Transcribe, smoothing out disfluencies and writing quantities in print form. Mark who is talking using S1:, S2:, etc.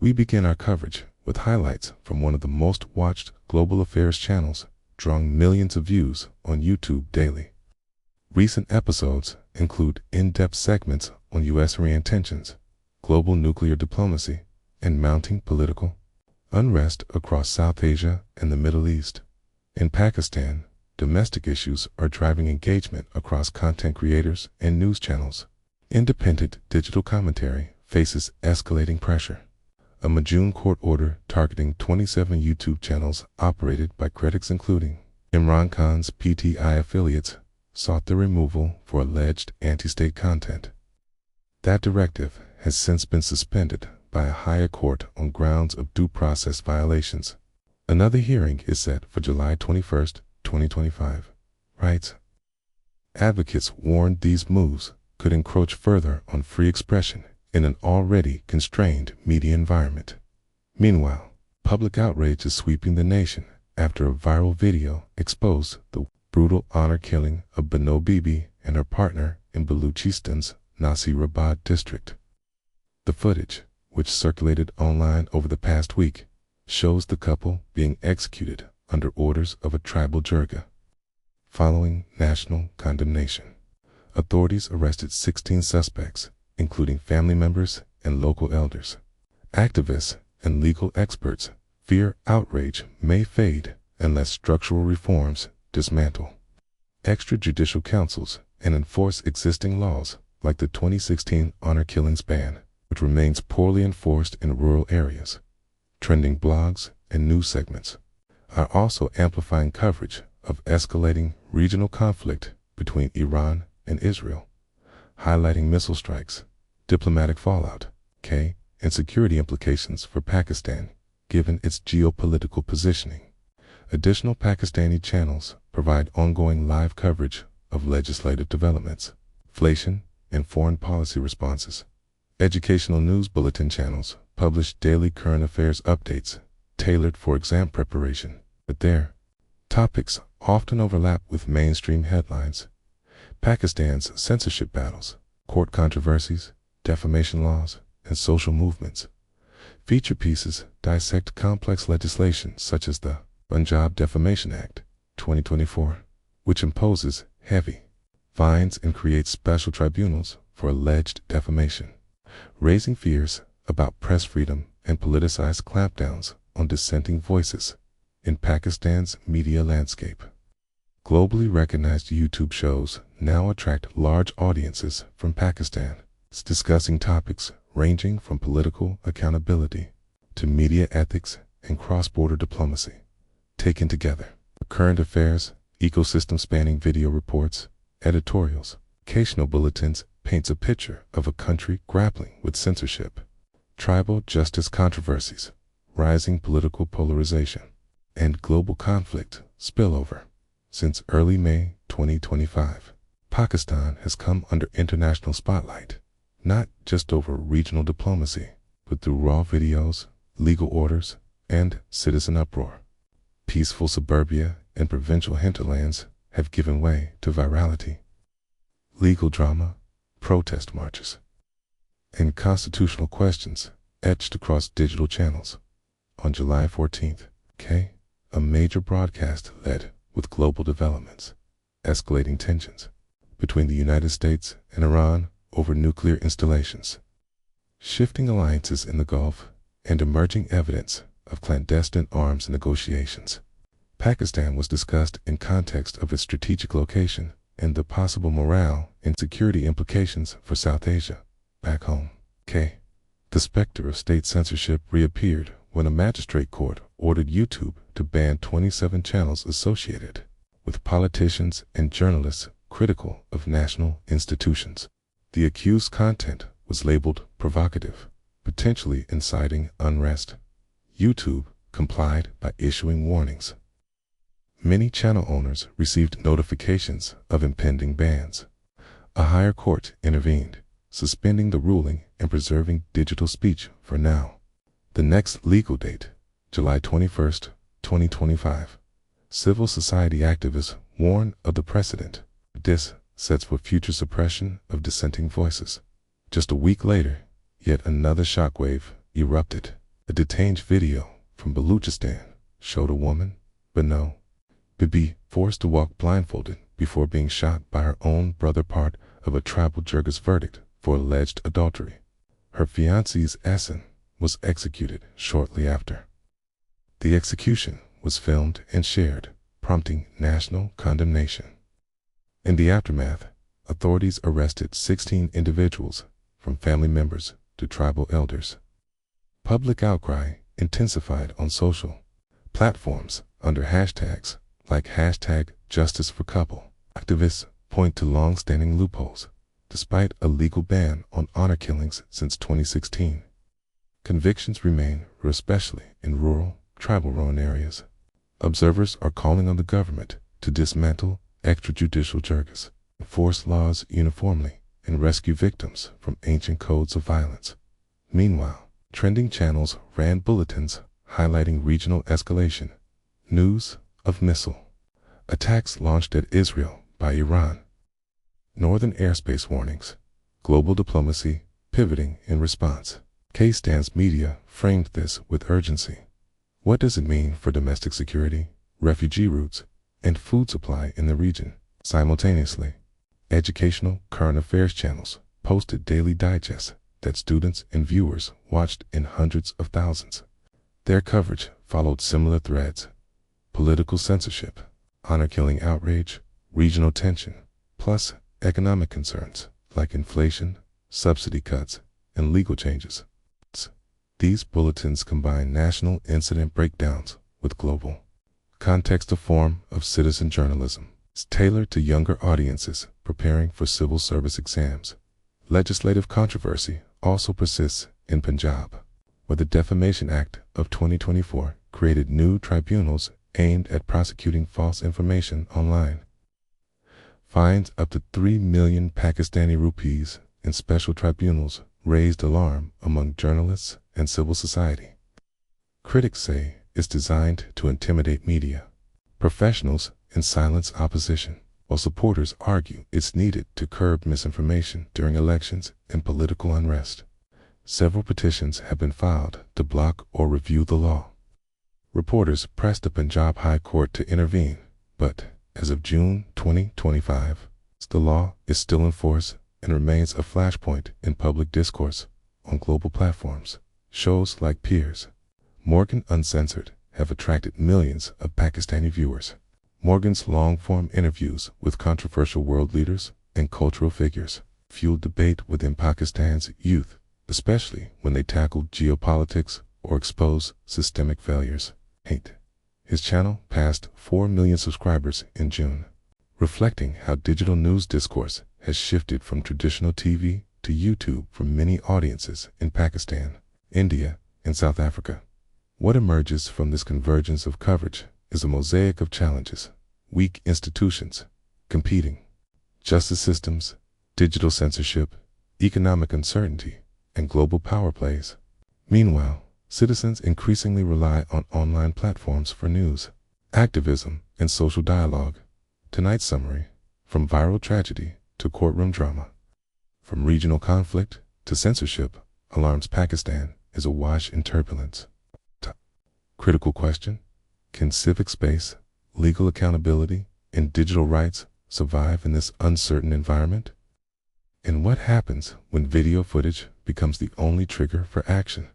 S1: We begin our coverage with highlights from one of the most watched global affairs channels, drawing millions of views on YouTube daily. Recent episodes include in-depth segments on U.S.-Iran tensions, global nuclear diplomacy, and mounting political unrest across South Asia and the Middle East. In Pakistan, domestic issues are driving engagement across content creators and news channels. Independent digital commentary faces escalating pressure. A June court order targeting 27 YouTube channels operated by critics including Imran Khan's PTI affiliates sought their removal for alleged anti-state content. That directive has since been suspended by a higher court on grounds of due process violations. Another hearing is set for July 21, 2025. Rights advocates warned these moves could encroach further on free expression in an already constrained media environment. Meanwhile, public outrage is sweeping the nation after a viral video exposed the brutal honor killing of Bano Bibi and her partner in Balochistan's Nasirabad district. The footage, which circulated online over the past week, shows the couple being executed under orders of a tribal jirga. Following national condemnation, authorities arrested 16 suspects, including family members and local elders. Activists and legal experts fear outrage may fade unless structural reforms dismantle extrajudicial councils and enforce existing laws like the 2016 honor killings ban, which remains poorly enforced in rural areas. Trending blogs and news segments are also amplifying coverage of escalating regional conflict between Iran and Israel, highlighting missile strikes, diplomatic fallout, and security implications for Pakistan, given its geopolitical positioning. Additional Pakistani channels provide ongoing live coverage of legislative developments, inflation, and foreign policy responses. Educational news bulletin channels publish daily current affairs updates tailored for exam preparation, but their topics often overlap with mainstream headlines. Pakistan's censorship battles, court controversies, defamation laws, and social movements. Feature pieces dissect complex legislation such as the Punjab Defamation Act, 2024, which imposes heavy fines and creates special tribunals for alleged defamation, raising fears about press freedom and politicized clampdowns on dissenting voices in Pakistan's media landscape. Globally recognized YouTube shows now attract large audiences from Pakistan, discussing topics ranging from political accountability to media ethics and cross-border diplomacy. Taken together, current affairs, ecosystem-spanning video reports, editorials, occasional bulletins paints a picture of a country grappling with censorship, tribal justice controversies, rising political polarization, and global conflict spillover. Since early May 2025, Pakistan has come under international spotlight, not just over regional diplomacy, but through raw videos, legal orders, and citizen uproar. Peaceful suburbia and provincial hinterlands have given way to virality. Legal drama, protest marches, and constitutional questions etched across digital channels. On July 14th, a major broadcast led with global developments, escalating tensions between the United States and Iran over nuclear installations, shifting alliances in the Gulf, and emerging evidence of clandestine arms negotiations. Pakistan was discussed in context of its strategic location and the possible morale and security implications for South Asia. Back home, the specter of state censorship reappeared when a magistrate court ordered YouTube to ban 27 channels associated with politicians and journalists critical of national institutions. The accused content was labeled provocative, potentially inciting unrest. YouTube complied by issuing warnings. Many channel owners received notifications of impending bans. A higher court intervened, suspending the ruling and preserving digital speech for now. The next legal date, July 21st, 2025. Civil society activists warn of the precedent this sets for future suppression of dissenting voices. Just a week later, yet another shockwave erupted. A detained video from Balochistan showed a woman, Bano Bibi, forced to walk blindfolded before being shot by her own brother, part of a tribal juror's verdict for alleged adultery. Her fiancé's son was executed shortly after. The execution was filmed and shared, prompting national condemnation. In the aftermath, authorities arrested 16 individuals, from family members to tribal elders. Public outcry intensified on social platforms under hashtags like #JusticeForCouple. Activists point to long-standing loopholes, despite a legal ban on honor killings since 2016. Convictions remain, especially in rural, tribal-run areas. Observers are calling on the government to dismantle extrajudicial jurors, enforce laws uniformly, and rescue victims from ancient codes of violence. Meanwhile, trending channels ran bulletins highlighting regional escalation. News of missile attacks launched at Israel by Iran. Northern airspace warnings. Global diplomacy pivoting in response. Pakistan's media framed this with urgency. What does it mean for domestic security, refugee routes, and food supply in the region? Simultaneously, educational current affairs channels posted daily digests that students and viewers watched in hundreds of thousands. Their coverage followed similar threads: political censorship, honor-killing outrage, regional tension, plus economic concerns like inflation, subsidy cuts, and legal changes. These bulletins combine national incident breakdowns with global context, a form of citizen journalism. It's tailored to younger audiences preparing for civil service exams. Legislative controversy also persists in Punjab, where the Defamation Act of 2024 created new tribunals aimed at prosecuting false information online. Fines up to 3 million Pakistani rupees in special tribunals raised alarm among journalists and civil society. Critics say it's designed to intimidate media professionals and silence opposition, while supporters argue it's needed to curb misinformation during elections and political unrest. Several petitions have been filed to block or review the law. Reporters pressed the Punjab High Court to intervene, but as of June 2025, the law is still in force and remains a flashpoint in public discourse on global platforms. Shows like Peers, Morgan Uncensored have attracted millions of Pakistani viewers. Morgan's long-form interviews with controversial world leaders and cultural figures fueled debate within Pakistan's youth, especially when they tackled geopolitics or exposed systemic failures. His channel passed 4 million subscribers in June, reflecting how digital news discourse has shifted from traditional TV to YouTube for many audiences in Pakistan, India, and South Africa. What emerges from this convergence of coverage is a mosaic of challenges: weak institutions, competing justice systems, digital censorship, economic uncertainty, and global power plays. Meanwhile, citizens increasingly rely on online platforms for news, activism, and social dialogue. Tonight's summary: from viral tragedy to courtroom drama, from regional conflict to censorship, alarms Pakistan is awash in turbulence. Critical question: can civic space, legal accountability, and digital rights survive in this uncertain environment? And what happens when video footage becomes the only trigger for action?